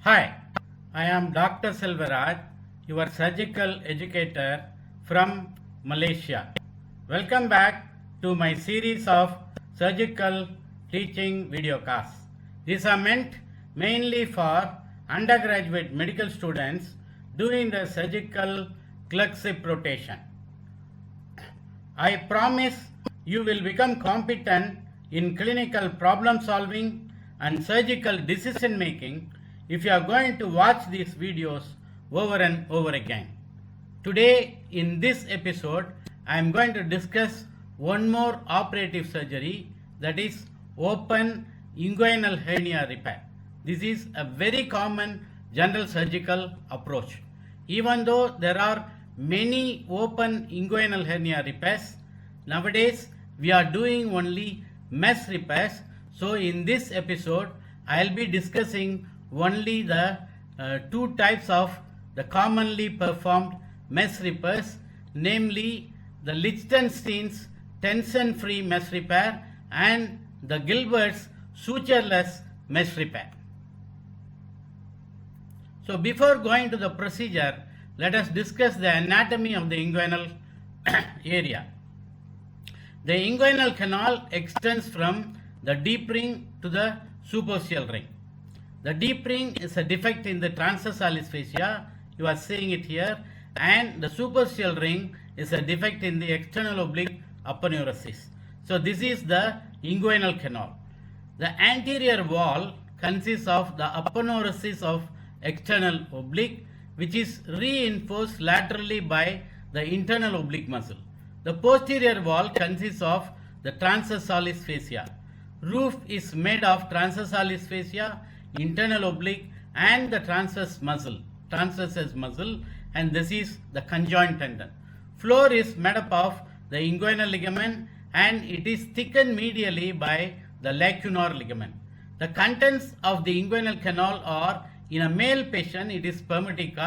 Hi, I am Dr. Selvaraj, your surgical educator from Malaysia. Welcome back to my series of surgical teaching videocasts. These are meant mainly for undergraduate medical students doing the surgical clerkship rotation. I promise you will become competent in clinical problem solving and surgical decision making if you are going to watch these videos over and over again. Today, in this episode, I am going to discuss one more operative surgery, that is open inguinal hernia repair. This is a very common general surgical approach. Even though there are many open inguinal hernia repairs, nowadays we are doing only mesh repairs. So in this episode, I'll be discussing only the two types of the commonly performed mesh repairs, namely the Lichtenstein's tension-free mesh repair and the Gilbert's sutureless mesh repair. So before going to the procedure, let us discuss the anatomy of the inguinal area. The inguinal canal extends from the deep ring to the superficial ring. The deep ring is a defect in the transversalis fascia, you are seeing it here, and the superficial ring is a defect in the external oblique aponeurosis. So this is the inguinal canal. The anterior wall consists of the aponeurosis of external oblique, which is reinforced laterally by the internal oblique muscle. The posterior wall consists of the transversalis fascia. Roof is made of transversalis fascia, internal oblique, and the transverse muscle, and this is the conjoint tendon. Floor is made up of the inguinal ligament, and it is thickened medially by the lacunar ligament. The contents of the inguinal canal are: in a male patient it is spermatic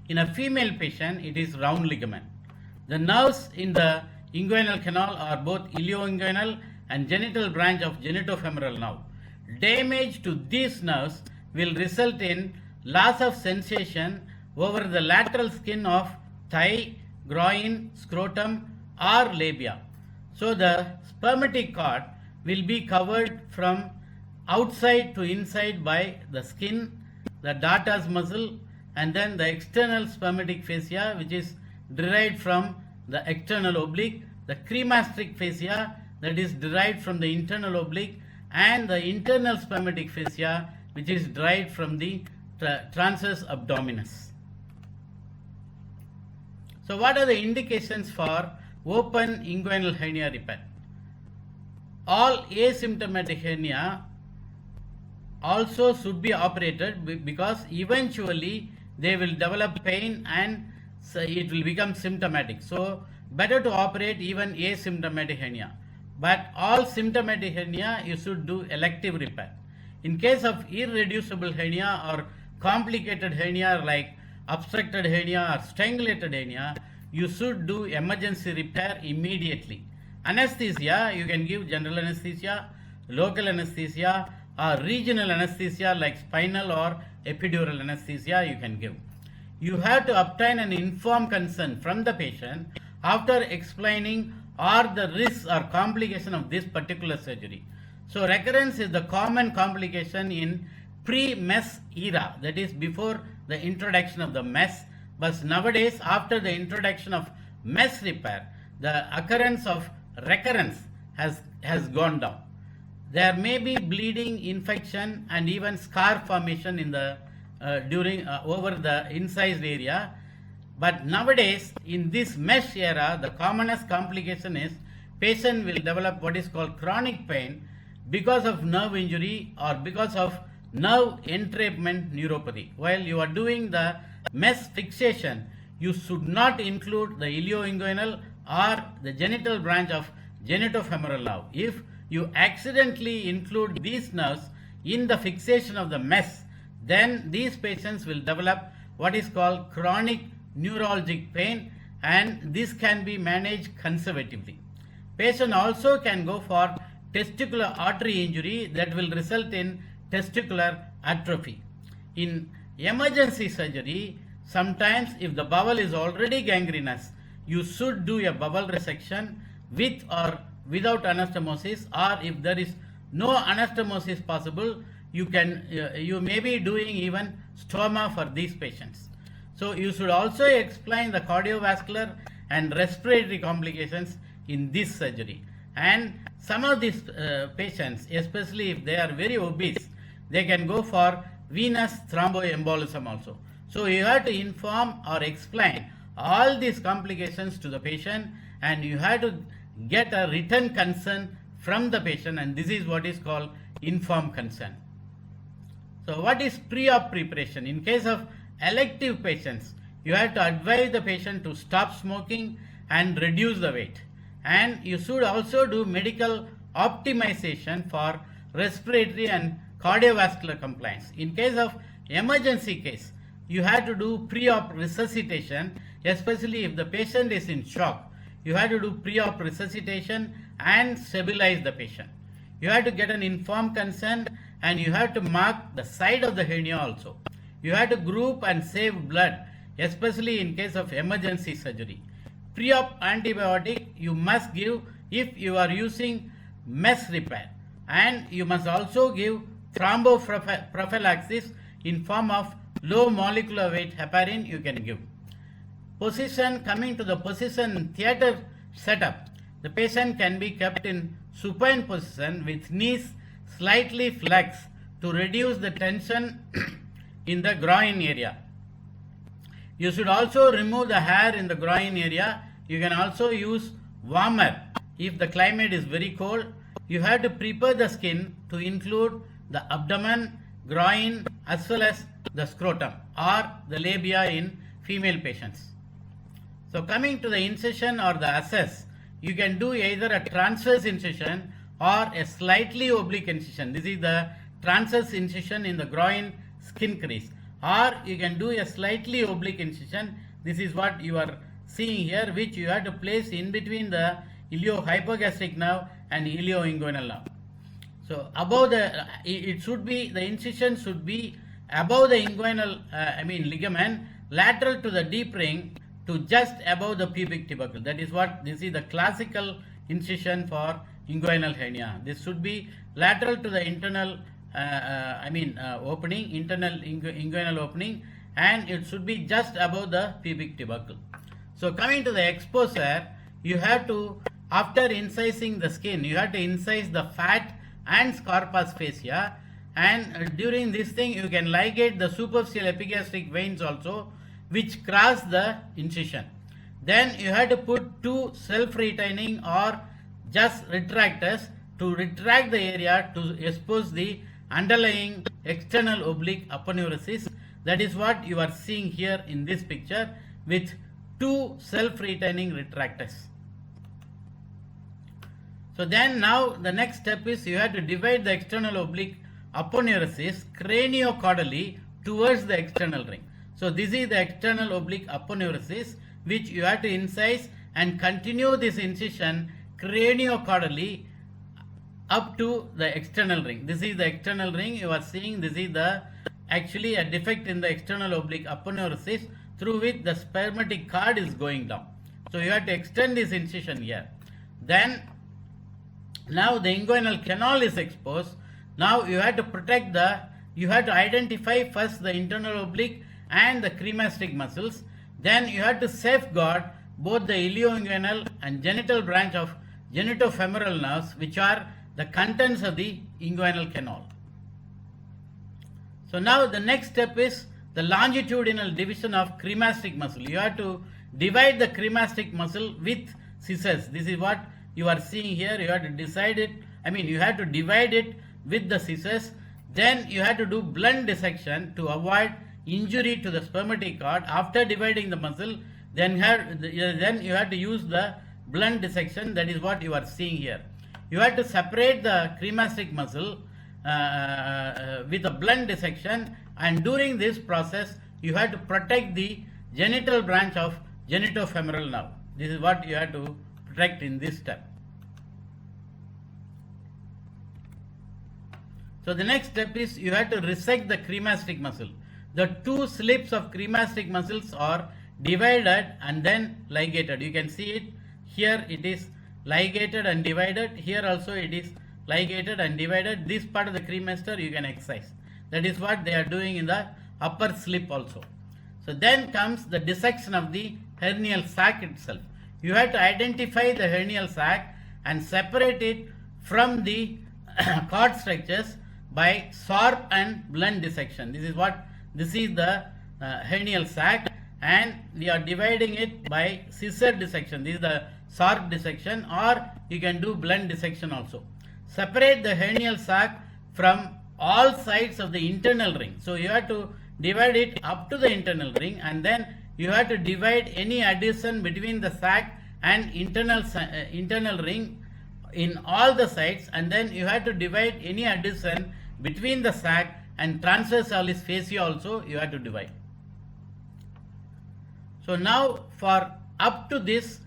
in a female patient it is round ligament. The nerves in the inguinal canal are both ilioinguinal and genital branch of genitofemoral nerve. Damage to these nerves will result in loss of sensation over the lateral skin of thigh, groin, scrotum or labia. So the spermatic cord will be covered from outside to inside by the skin, the dartas muscle, and then the external spermatic fascia, which is derived from the external oblique, the cremasteric fascia, that is derived from the internal oblique, and the internal spermatic fascia, which is derived from the transverse abdominis. So what are the indications for open inguinal hernia repair? All asymptomatic hernia also should be operated because eventually they will develop pain and it will become symptomatic. So better to operate even asymptomatic hernia. But all symptomatic hernia you should do elective repair. In case of irreducible hernia or complicated hernia like obstructed hernia or strangulated hernia, you should do emergency repair immediately. Anesthesia, you can give general anesthesia, local anesthesia, or regional anesthesia like spinal or epidural anesthesia you can give. You have to obtain an informed consent from the patient after explaining or the risks or complication of this particular surgery. So recurrence is the common complication in pre-mesh era, that is before the introduction of the mesh. But nowadays, after the introduction of mesh repair, the occurrence of recurrence has gone down. There may be bleeding, infection, and even scar formation in the over the incised area. But nowadays, in this mesh era, the commonest complication is patient will develop what is called chronic pain because of nerve injury or because of nerve entrapment neuropathy. While you are doing the mesh fixation, you should not include the ilioinguinal or the genital branch of genitofemoral nerve. If you accidentally include these nerves in the fixation of the mesh, then these patients will develop what is called chronic neuralgic pain, and this can be managed conservatively. Patient also can go for testicular artery injury that will result in testicular atrophy. In Emergency surgery, sometimes if the bowel is already gangrenous, you should do a bowel resection with or without anastomosis, or if there is no anastomosis possible, you may be doing even stoma for these patients. So you should also explain the cardiovascular and respiratory complications in this surgery. And some of these patients, especially if they are very obese, they can go for venous thromboembolism also. So you have to inform or explain all these complications to the patient, and you have to get a written consent from the patient, and this is what is called informed consent. So what is pre-op preparation? In case of elective patients, you have to advise the patient to stop smoking and reduce the weight. And you should also do medical optimization for respiratory and cardiovascular compliance. In case of emergency case, you have to do pre-op resuscitation, especially if the patient is in shock. You have to do pre-op resuscitation and stabilize the patient. You have to get an informed consent, and you have to mark the side of the hernia also. You have to group and save blood, especially in case of emergency surgery. Pre-op antibiotic you must give if you are using MES repair, and you must also give thromboprophylaxis in form of low molecular weight heparin you can give. Position, coming to the position theater setup, the patient can be kept in supine position with knees slightly flexed to reduce the tension in the groin area. You should also remove the hair in the groin area. You can also use warmer if the climate is very cold. You have to prepare the skin to include the abdomen, groin, as well as the scrotum or the labia in female patients. So coming to the incision or the access, you can do either a transverse incision or a slightly oblique incision. This is the transverse incision in the groin skin crease, or you can do a slightly oblique incision. This is what you are seeing here, which you have to place in between the iliohypogastric nerve and ilioinguinal nerve. So above the, it should be, the incision should be above the inguinal, ligament, lateral to the deep ring to just above the pubic tubercle. That is what, this is the classical incision for inguinal hernia. This should be lateral to the internal opening, internal inguinal opening, and it should be just above the pubic tubercle. So coming to the exposure, you have to, after incising the skin, you have to incise the fat and scarpa's fascia, and during this thing you can ligate the superficial epigastric veins also, which cross the incision. Then you have to put two self-retaining or just retractors to retract the area to expose the underlying external oblique aponeurosis. That is what you are seeing here in this picture with two self-retaining retractors. So then now the next step is you have to divide the external oblique aponeurosis craniocaudally towards the external ring. So this is the external oblique aponeurosis, which you have to incise and continue this incision craniocaudally up to the external ring. This is the external ring you are seeing. This is the actually a defect in the external oblique aponeurosis through which the spermatic cord is going down. So you have to extend this incision here. Then now the inguinal canal is exposed. Now you have to protect the, you have to identify first the internal oblique and the cremasteric muscles. Then you have to safeguard both the ilioinguinal and genital branch of genitofemoral nerves, which are the contents of the inguinal canal. So now the next step is the longitudinal division of cremasteric muscle. You have to divide the cremasteric muscle with scissors. This is what you are seeing here. You have to decide it, you have to divide it with the scissors. Then you have to do blunt dissection to avoid injury to the spermatic cord. After dividing the muscle, then you have to use the blunt dissection. That is what you are seeing here. You have to separate the cremasteric muscle with a blunt dissection, and during this process you have to protect the genital branch of genitofemoral nerve. This is what you have to protect in this step. So the next step is you have to resect the cremasteric muscle. the two slips of cremasteric muscles are divided and then ligated. You can see it here, it is ligated and divided. Here also it is ligated and divided. This part of the cremaster you can exercise. That is what they are doing in the upper slip also. So then comes the dissection of the hernial sac itself. You have to identify the hernial sac and separate it from the cord structures by sharp and blunt dissection. This is the hernial sac, and we are dividing it by scissor dissection. This is the sharp dissection, or you can do blunt dissection also. Separate the hernial sac from all sides of the internal ring. So you have to divide it up to the internal ring, and then you have to divide any addition between the sac and internal ring in all the sides, and then you have to divide any addition between the sac and transversalis fascia also you have to divide. So now for up to this,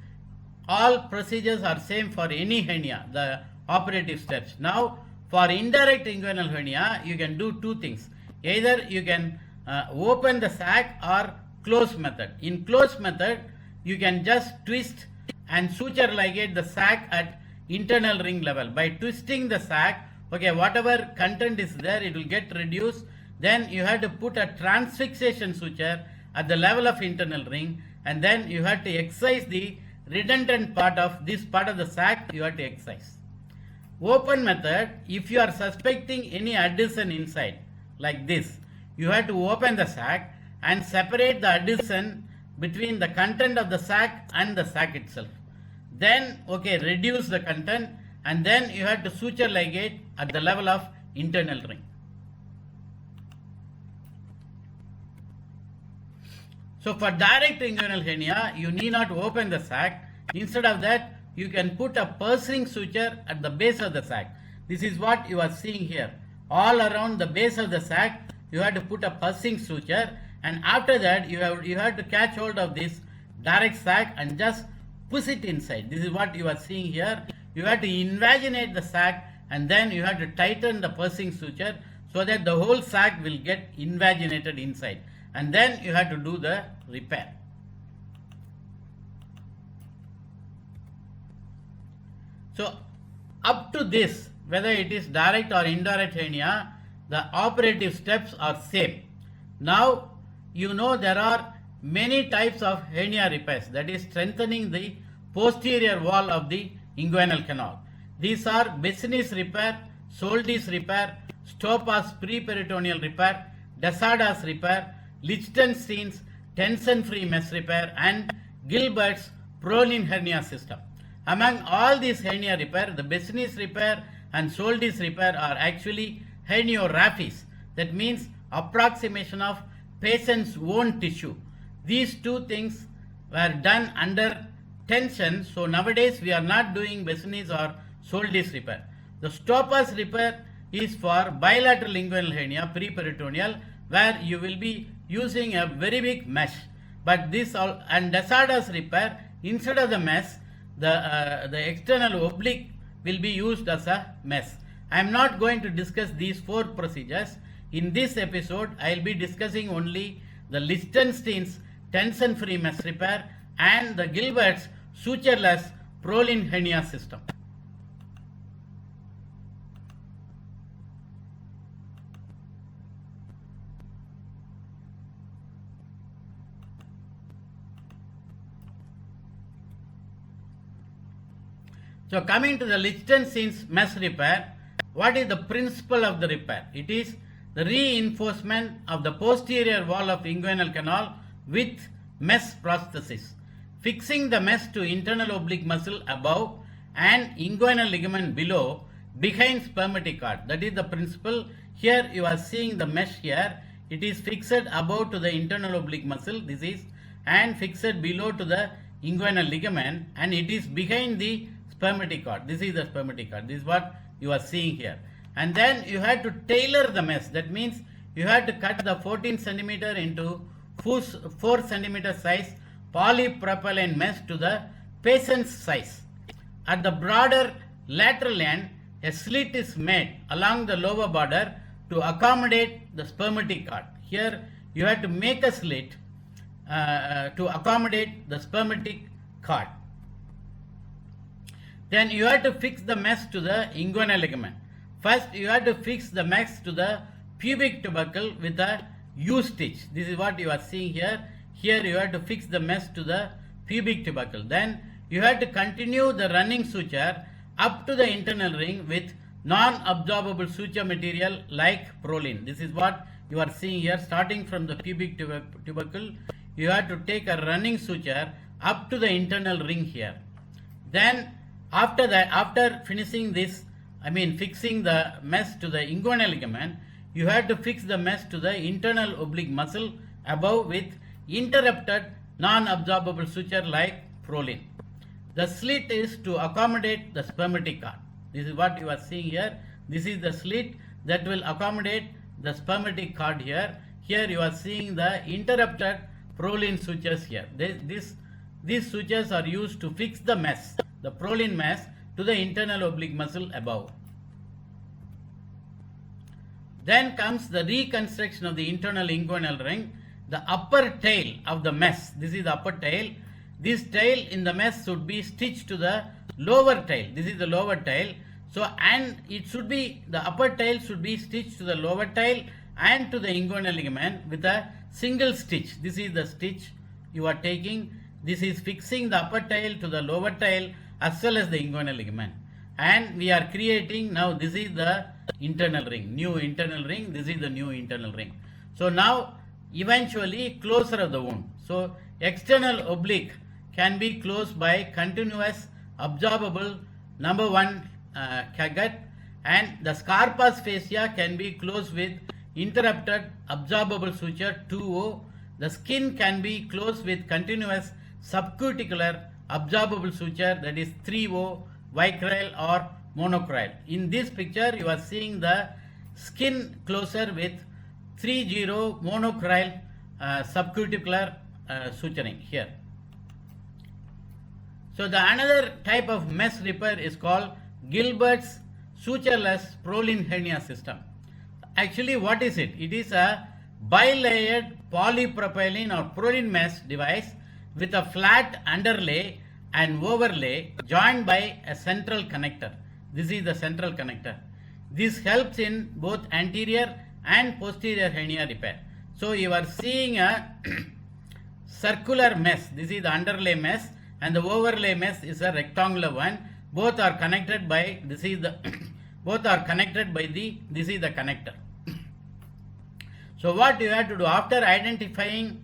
all procedures are same for any hernia, the operative steps. Now for indirect inguinal hernia, you can do two things. Either you can open the sac or close method. In close method, you can just twist and suture ligate the sac at internal ring level. By twisting the sac, okay, whatever content is there, it will get reduced. Then you have to put a transfixation suture at the level of internal ring, and then you have to excise the redundant part of this part of the sac, you have to excise. Open method, if you are suspecting any addition inside like this, you have to open the sac and separate the addition between the content of the sac and the sac itself. Then okay, reduce the content, and then you have to suture ligate at the level of internal ring. So for direct inguinal hernia, you need not open the sac. Instead of that, you can put a pursing suture at the base of the sac. This is what you are seeing here. All around the base of the sac, you have to put a pursing suture, and after that you have to catch hold of this direct sac and just push it inside. This is what you are seeing here. You have to invaginate the sac, and then you have to tighten the pursing suture so that the whole sac will get invaginated inside, and then you have to do the repair. So up to this, whether it is direct or indirect hernia, the operative steps are same. Now you know there are many types of hernia repairs, that is strengthening the posterior wall of the inguinal canal. These are Bessini's repair, Solti's repair, Stoppa's preperitoneal repair, Desaada's repair, Lichtenstein's tension-free mesh repair, and Gilbert's Prolin hernia system. Among all these hernia repair, the Bessini's repair and Solti's repair are actually hernioraphys. That means approximation of patient's own tissue. These two things were done under tension. So nowadays we are not doing Bessini's or Solti's repair. The Stoppa's repair is for bilateral inguinal hernia, preperitoneal, where you will be using a very big mesh. But this all, and Desaada's repair, instead of the mesh, the external oblique will be used as a mesh. I am not going to discuss these four procedures. In this episode, I will be discussing only the Lichtenstein's tension-free mesh repair and the Gilbert's sutureless Prolin hernia system. So coming to the Lichtenstein's mesh repair, what is the principle of the repair? It is the reinforcement of the posterior wall of inguinal canal with mesh prosthesis, fixing the mesh to internal oblique muscle above and inguinal ligament below behind spermatic cord. That is the principle. Here you are seeing the mesh here. It is fixed above to the internal oblique muscle, this is, and fixed below to the inguinal ligament, and it is behind the spermatic cord. This is the spermatic cord. This is what you are seeing here. And then you have to tailor the mesh. That means you have to cut the 14 centimeter into 4 centimeter size polypropylene mesh to the patient's size. At the broader lateral end, a slit is made along the lower border to accommodate the spermatic cord. Here you have to make a slit to accommodate the spermatic cord. Then you have to fix the mesh to the inguinal ligament. First, you have to fix the mesh to the pubic tubercle with a U stitch. This is what you are seeing here. Here you have to fix the mesh to the pubic tubercle. Then you have to continue the running suture up to the internal ring with non-absorbable suture material like Prolene. This is what you are seeing here. Starting from the pubic tubercle, you have to take a running suture up to the internal ring here. Then after that, after finishing this, fixing the mesh to the inguinal ligament, you have to fix the mesh to the internal oblique muscle above with interrupted non-absorbable suture like Prolene. The slit is to accommodate the spermatic cord. This is what you are seeing here. This is the slit that will accommodate the spermatic cord here. Here you are seeing the interrupted Prolene sutures here. These sutures are used to fix the mesh, the Prolene mesh, to the internal oblique muscle above. Then comes the reconstruction of the internal inguinal ring. The upper tail of the mesh, this is the upper tail. This tail in the mesh should be stitched to the lower tail. This is the lower tail. So, and it should be, the upper tail should be stitched to the lower tail and to the inguinal ligament with a single stitch. This is the stitch you are taking. This is fixing the upper tail to the lower tail as well as the inguinal ligament. And we are creating, now this is the internal ring, new internal ring. This is the new internal ring. So now eventually closure of the wound. So external oblique can be closed by continuous absorbable number 1 catgut, and the Scarpa's fascia can be closed with interrupted absorbable suture 2O. The skin can be closed with continuous subcuticular absorbable suture, that is 3O, vicryl or monocryl. In this picture you are seeing the skin closure with 3O monocryl subcuticular suturing here. So the another type of mesh repair is called Gilbert's sutureless Prolene hernia system. Actually, what is it? It is a bilayered polypropylene or Prolene mesh device with a flat underlay and overlay joined by a central connector. This is the central connector. This helps in both anterior and posterior hernia repair. So you are seeing a circular mesh. This is the underlay mesh, and the overlay mesh is a rectangular one. Both are connected by, this is the both are connected by this is the connector. So what you have to do after identifying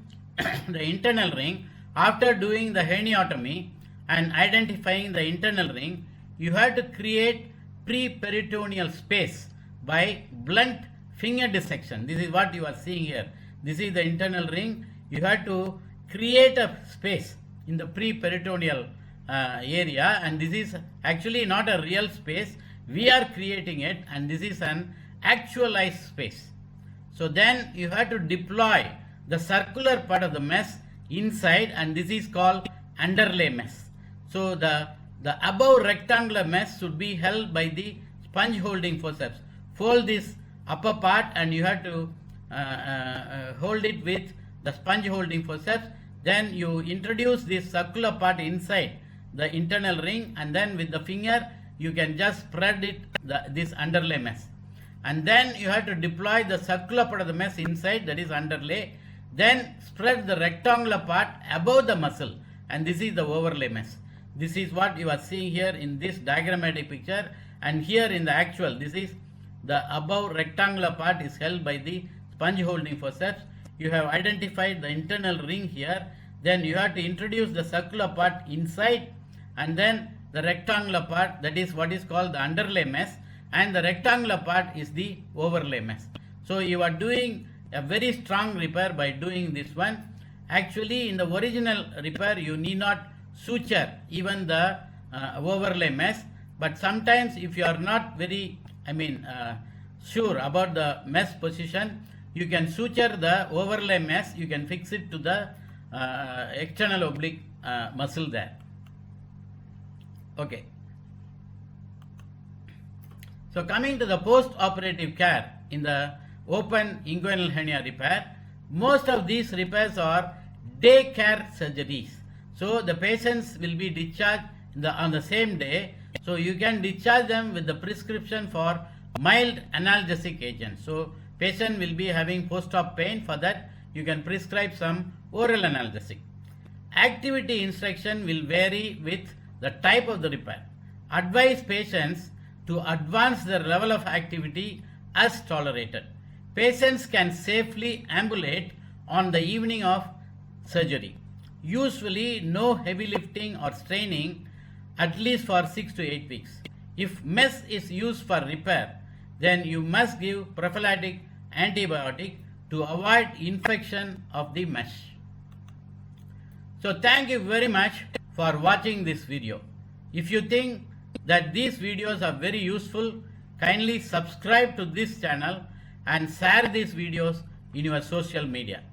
the internal ring, after doing the herniotomy and identifying the internal ring, you have to create pre-peritoneal space by blunt finger dissection. This is what you are seeing here. This is the internal ring. You have to create a space in the pre-peritoneal area, and this is actually not a real space. We are creating it, and this is an actualized space. So then you have to deploy the circular part of the mesh inside, and this is called underlay mesh. So the above rectangular mesh should be held by the sponge holding forceps. Fold this upper part and you have to hold it with the sponge holding forceps. Then you introduce this circular part inside the internal ring, and then with the finger you can just spread it, this underlay mesh. And then you have to deploy the circular part of the mesh inside, that is underlay. Then spread the rectangular part above the muscle, and this is the overlay mesh. This is what you are seeing here in this diagrammatic picture, and here in the actual, this is the above rectangular part is held by the sponge holding forceps. You have identified the internal ring here. Then you have to introduce the circular part inside, and then the rectangular part, that is what is called the underlay mesh, and the rectangular part is the overlay mesh. So you are doing a very strong repair by doing this one. Actually, in the original repair you need not suture even the overlay mesh, but sometimes if you are not very sure about the mesh position, you can suture the overlay mesh. You can fix it to the external oblique muscle there. Okay. So coming to the post-operative care in the open inguinal hernia repair. Most of these repairs are daycare surgeries. So the patients will be discharged on the same day. So you can discharge them with the prescription for mild analgesic agents. So patient will be having post-op pain. For that you can prescribe some oral analgesic. Activity instruction will vary with the type of the repair. Advise patients to advance their level of activity as tolerated. Patients can safely ambulate on the evening of surgery. Usually no heavy lifting or straining at least for 6 to 8 weeks. If mesh is used for repair, then you must give prophylactic antibiotic to avoid infection of the mesh. So thank you very much for watching this video. If you think that these videos are very useful, kindly subscribe to this channel and share these videos in your social media.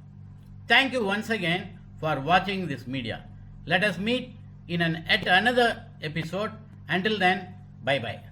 Thank you once again for watching this media. Let us meet in yet another episode. Until then, bye bye.